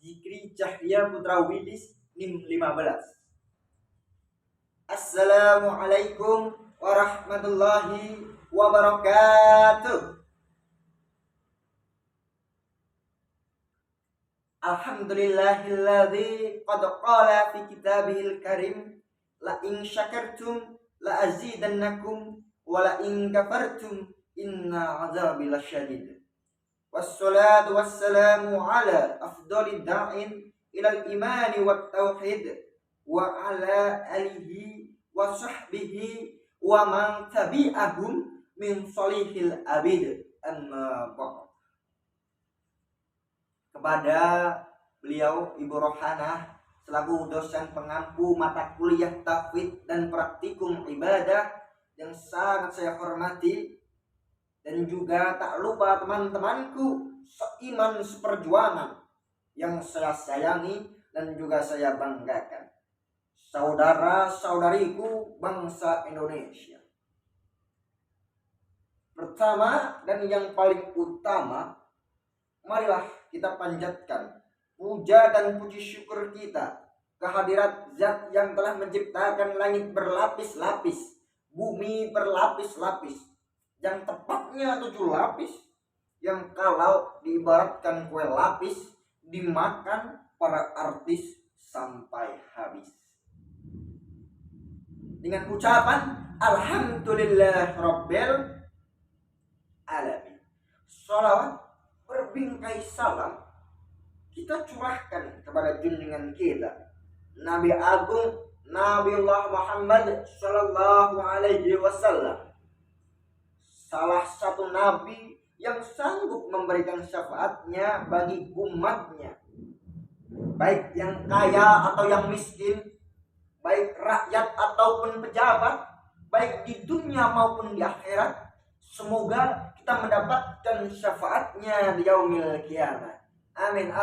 Zikri Cahya Putra Widis NIM 15. Assalamualaikum warahmatullahi wabarakatuh. Alhamdulillahilladzi qad qala fi kitabihil karim la in syakartum la azidannakum wa la in kafartum inna azabi lasyadid. Wassalatu wassalamu ala afdhalid da'in ilal imani wat tauhid wa ala alihi wa sahbihi wa man tabi'ahum min salihil abid. Amma ba'd. Kepada beliau Ibu Rohanah selaku dosen pengampu mata kuliah tafwid dan praktikum ibadah yang sangat saya hormati, dan juga tak lupa teman-temanku seiman seperjuangan yang saya sayangi dan juga saya banggakan, saudara-saudariku bangsa Indonesia. Pertama dan yang paling utama, marilah kita panjatkan puja dan puji syukur kita kehadirat Zat yang telah menciptakan langit berlapis-lapis, bumi berlapis-lapis, yang tepatnya 7 lapis, yang kalau diibaratkan kue lapis dimakan para artis sampai habis. Dengan ucapan Alhamdulillah Rabbil Alamin, sholawat berbingkai salam kita curahkan kepada junjungan kita Nabi Agung Nabiullah Muhammad Sallallahu Alaihi Wasallam, salah satu nabi yang sanggup memberikan syafaatnya bagi umatnya, baik yang kaya atau yang miskin, baik rakyat ataupun pejabat, baik di dunia maupun di akhirat. Semoga kita mendapatkan syafaatnya di yaumil kiamat. Amin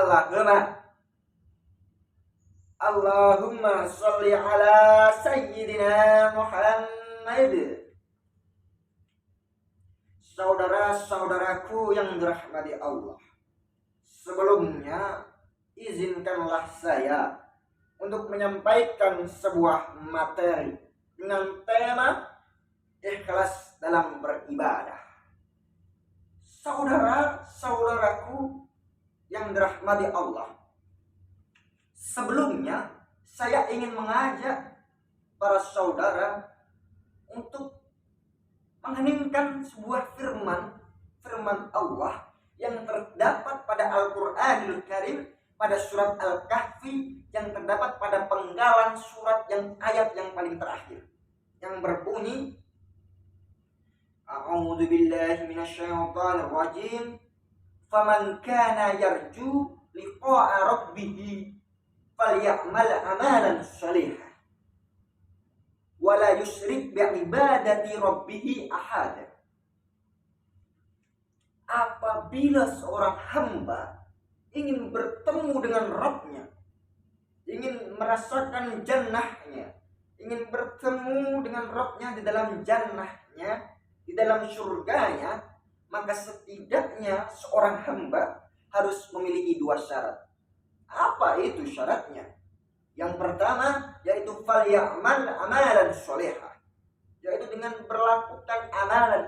Allahumma sholli ala sayyidina Muhammad. Saudara-saudaraku yang dirahmati Allah, sebelumnya izinkanlah saya untuk menyampaikan sebuah materi dengan tema ikhlas dalam beribadah. Saudara-saudaraku yang dirahmati Allah, sebelumnya saya ingin mengajak para saudara untuk mengheningkan sebuah firman Allah yang terdapat pada Al-Qur'anul Karim pada surat Al-Kahfi, yang terdapat pada penggalan surat yang ayat yang paling terakhir, yang berbunyi A'udzu billahi minasyaitonir rajim faman kana yarju liqa'a rabbih falyamal amalan shalihan wala yusyrik bi'ibadati rabbih ahada. Apabila seorang hamba ingin bertemu dengan Rabbnya, ingin merasakan jannahnya, ingin bertemu dengan Rabbnya di dalam jannahnya, di dalam surganya, maka setidaknya seorang hamba harus memiliki 2 syarat. Apa itu syaratnya? Yang pertama yaitu falyamal amalan sholihah, yaitu dengan melakukan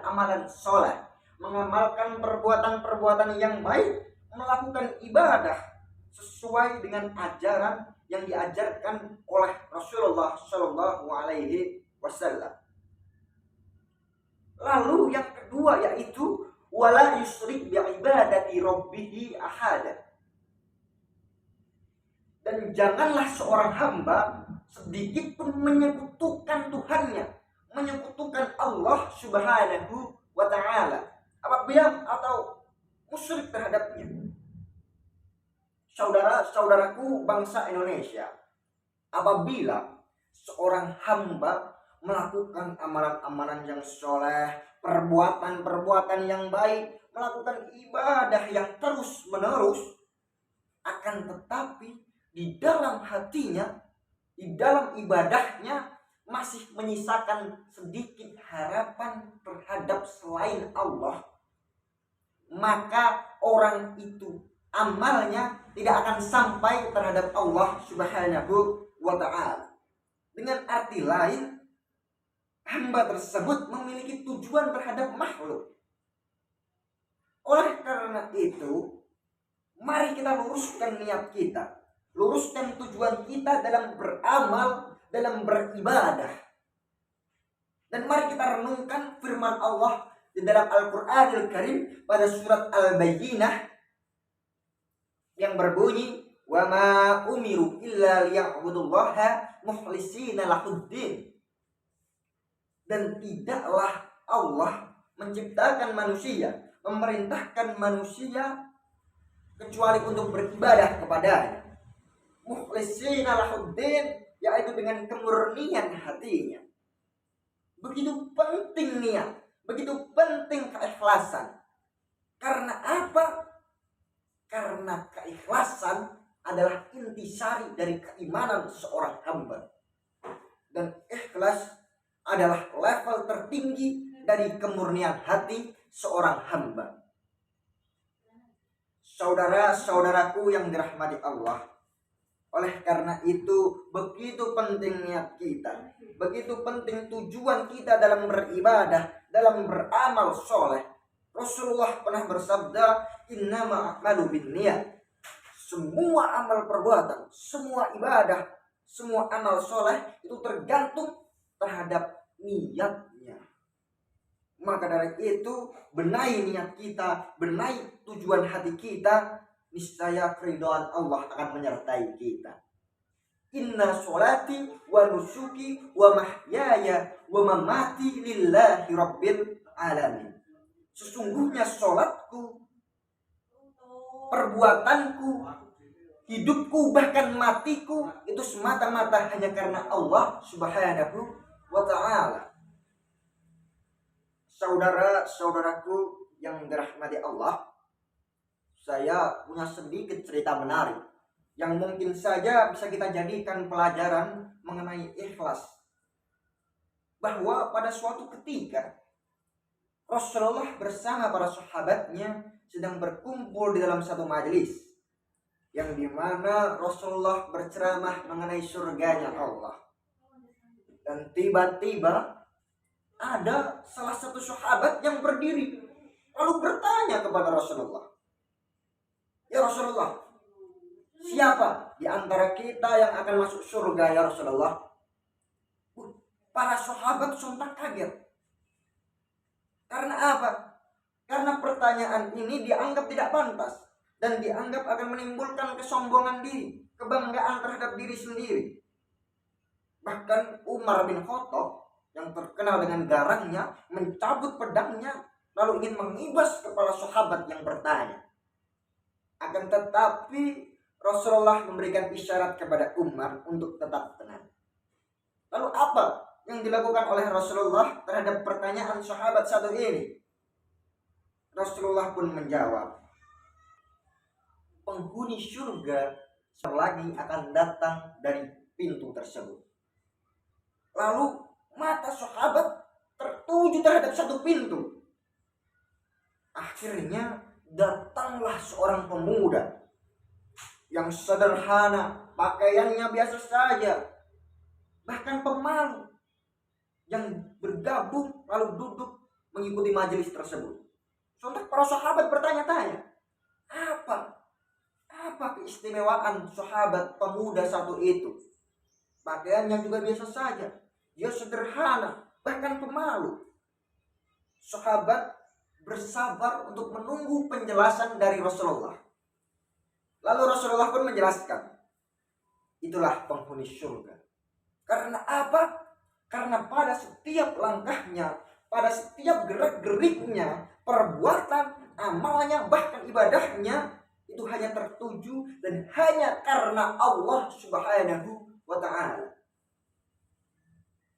amalan soleh, mengamalkan perbuatan-perbuatan yang baik, melakukan ibadah sesuai dengan ajaran yang diajarkan oleh Rasulullah Shallallahu Alaihi Wasallam. Lalu yang kedua yaitu wala yusyrik bi'ibadati rabbih ahada. Dan janganlah seorang hamba sedikit pun menyekutukan Tuhannya, menyekutukan Allah Subhanahu wa ta'ala apabila atau musyrik terhadapnya. Saudara-saudaraku bangsa Indonesia, apabila seorang hamba melakukan amalan-amalan yang soleh, perbuatan-perbuatan yang baik, melakukan ibadah yang terus-menerus, akan tetapi di dalam hatinya, di dalam ibadahnya masih menyisakan sedikit harapan terhadap selain Allah, maka orang itu amalnya tidak akan sampai terhadap Allah Subhanahu wa ta'ala. Dengan arti lain, hamba tersebut memiliki tujuan terhadap makhluk. Oleh karena itu, mari kita luruskan niat kita, luruskan tujuan kita dalam beramal, dalam beribadah. Dan mari kita renungkan firman Allah di dalam Al-Qur'anul Karim pada surat Al-Bayyinah yang berbunyi, wa ma umiru illa liya'budullaha mukhlishina lahuddin. Dan tidaklah Allah menciptakan manusia, memerintahkan manusia kecuali untuk beribadah kepadanya. Mukhlishina lahuddin, yaitu dengan kemurnian hatinya. Begitu penting niat, begitu penting keikhlasan. Karena apa? Karena keikhlasan adalah intisari dari keimanan seorang hamba. Dan ikhlas adalah level tertinggi dari kemurnian hati seorang hamba. Saudara-saudaraku yang dirahmati Allah, oleh karena itu begitu penting niat kita, begitu penting tujuan kita dalam beribadah, dalam beramal soleh. Rasulullah pernah bersabda, innama a'malu binniyat. Semua amal perbuatan, semua ibadah, semua amal soleh itu tergantung terhadap niatnya. Maka dari itu, benahi niat kita, benahi tujuan hati kita, niscaya keridhaan Allah akan menyertai kita. Inna sholati wa nusuki wa mahyaya wa mamati lillahi rabbil alamin. Sesungguhnya sholatku, perbuatanku, hidupku, bahkan matiku itu semata-mata hanya karena Allah Subhanahu wa ta'ala. Saudara-saudaraku yang dirahmati Allah, saya punya sedikit cerita menarik yang mungkin saja bisa kita jadikan pelajaran mengenai ikhlas. Bahwa pada suatu ketika Rasulullah bersama para sahabatnya sedang berkumpul di dalam satu majelis, yang dimana Rasulullah berceramah mengenai surganya Allah. Dan tiba-tiba ada salah satu sahabat yang berdiri lalu bertanya kepada Rasulullah, ya Rasulullah, siapa di antara kita yang akan masuk surga ya Rasulullah? Para sahabat sontak kaget. Karena apa? Karena pertanyaan ini dianggap tidak pantas dan dianggap akan menimbulkan kesombongan diri, kebanggaan terhadap diri sendiri. Bahkan Umar bin Khattab yang terkenal dengan garangnya mencabut pedangnya lalu ingin mengibas kepala sahabat yang bertanya. Akan tetapi Rasulullah memberikan isyarat kepada Umar untuk tetap tenang. Lalu apa yang dilakukan oleh Rasulullah terhadap pertanyaan sahabat satu ini? Rasulullah pun menjawab, penghuni surga selagi akan datang dari pintu tersebut. Lalu mata sahabat tertuju terhadap satu pintu. Akhirnya datanglah seorang pemuda yang sederhana, pakaiannya biasa saja, bahkan pemalu, yang bergabung lalu duduk mengikuti majelis tersebut. Sontak para sahabat bertanya-tanya, apa keistimewaan sahabat pemuda satu itu? Pakaiannya juga biasa saja, dia sederhana, bahkan pemalu. Sahabat bersabar untuk menunggu penjelasan dari Rasulullah. Lalu Rasulullah pun menjelaskan, itulah penghuni surga. Karena apa? Karena pada setiap langkahnya, pada setiap gerak-geriknya, perbuatan, amalnya, bahkan ibadahnya, itu hanya tertuju dan hanya karena Allah Subhanahu wa ta'ala.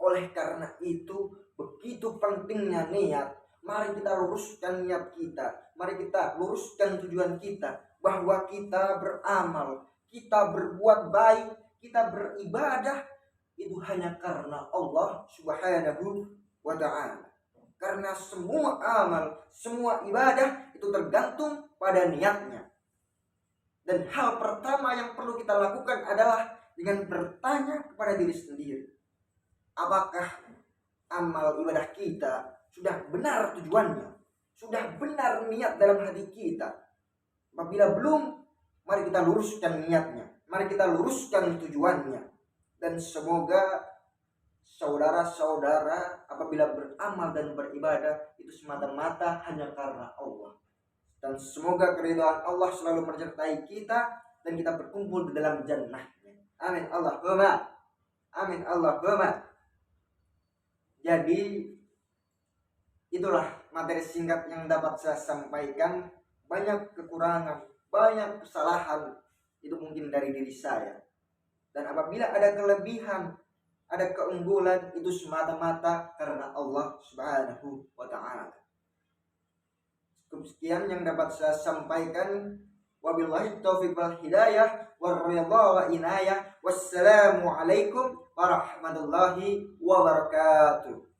Oleh karena itu, begitu pentingnya niat. Mari kita luruskan niat kita, mari kita luruskan tujuan kita, bahwa kita beramal, kita berbuat baik, kita beribadah itu hanya karena Allah Subhanahu wa ta'ala. Karena semua amal, semua ibadah itu tergantung pada niatnya. Dan hal pertama yang perlu kita lakukan adalah dengan bertanya kepada diri sendiri. Apakah amal ibadah kita sudah benar tujuannya? Sudah benar niat dalam hati kita? Apabila belum, mari kita luruskan niatnya. Mari kita luruskan tujuannya. Dan semoga saudara-saudara apabila beramal dan beribadah itu semata-mata hanya karena Allah. Dan semoga keridhaan Allah selalu menyertai kita dan kita berkumpul di dalam jannahnya. Amin Allahumma. Amin Allahumma. Jadi itulah materi singkat yang dapat saya sampaikan. Banyak kekurangan, banyak kesalahan itu mungkin dari diri saya. Dan apabila ada kelebihan, ada keunggulan, itu semata-mata karena Allah Subhanahu wa ta'ala. Sekian yang dapat saya sampaikan. Wabillahi taufiq wal hidayah wal ridha wa inayah. Wassalamu alaikum warahmatullahi wabarakatuh.